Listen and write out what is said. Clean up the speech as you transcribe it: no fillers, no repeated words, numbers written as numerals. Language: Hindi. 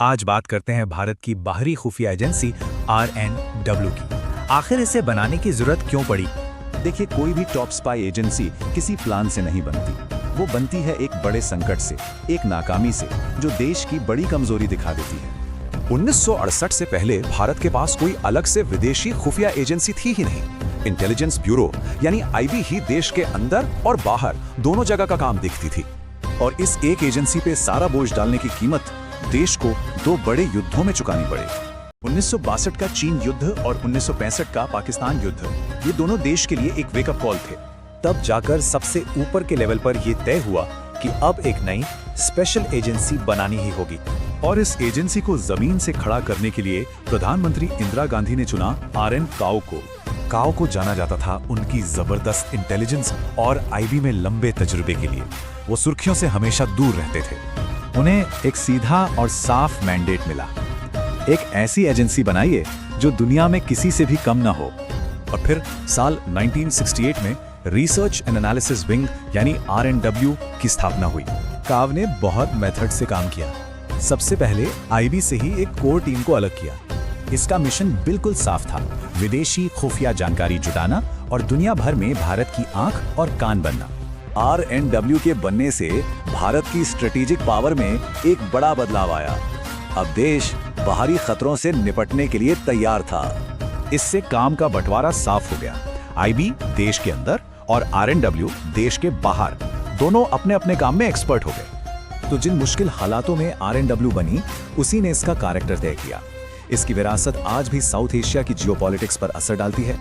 आज बात करते हैं भारत की बाहरी खुफिया एजेंसी RNW की। आखिर इसे बनाने की जरूरत क्यों पड़ी? देखिए, कोई भी टॉप स्पाई एजेंसी किसी प्लान से नहीं बनती। वो बनती है एक बड़े संकट से, एक नाकामी से, जो देश की बड़ी कमजोरी दिखा देती है। 1968 से पहले भारत के पास कोई अलग से विदेशी खुफिया एजेंसी थी ही नहीं। इंटेलिजेंस ब्यूरो यानी IB ही देश के अंदर और बाहर दोनों जगह का काम देखती थी। और इस एक एजेंसी पे सारा बोझ डालने की कीमत देश को दो बड़े युद्धों में चुकानी पड़े। 1962 का चीन युद्ध और 1965 का पाकिस्तान युद्ध, ये दोनों देश के लिए एक वेकअप कॉल थे। तब जाकर सबसे ऊपर के लेवल पर यह तय हुआ कि अब एक नई स्पेशल एजेंसी बनानी ही होगी। और इस एजेंसी को जमीन से खड़ा करने के लिए प्रधानमंत्री इंदिरा गांधी ने चुना RN काओ को। काओ को जाना जाता था उनकी जबरदस्त इंटेलिजेंस और IB में लंबे तजुर्बे के लिए। वो सुर्खियों से हमेशा दूर रहते थे। उन्हें एक सीधा और साफ मैंडेट मिला, एक ऐसी एजेंसी बनाइए जो दुनिया में किसी से भी कम ना हो। और फिर साल 1968 में रिसर्च एंड एनालिसिस विंग यानी RNW की स्थापना हुई। काव ने बहुत मेथड से काम किया। सबसे पहले IB से ही एक कोर टीम को अलग किया। इसका मिशन बिल्कुल साफ था, विदेशी खुफिया जानकारी जुटाना और दुनिया भर में भारत की आंख और कान बनना। RNW के बनने से भारत की स्ट्रेटेजिक पावर में एक बड़ा बदलाव आया। अब देश बाहरी खतरों से निपटने के लिए तैयार था। इससे काम का बंटवारा साफ हो गया। IB देश के अंदर और RNW देश के बाहर, दोनों अपने अपने काम में एक्सपर्ट हो गए। तो जिन मुश्किल हालातों में RNW बनी, उसी ने इसका कैरेक्टर तय किया। इसकी विरासत आज भी साउथ एशिया की जियोपॉलिटिक्स पर असर डालती है।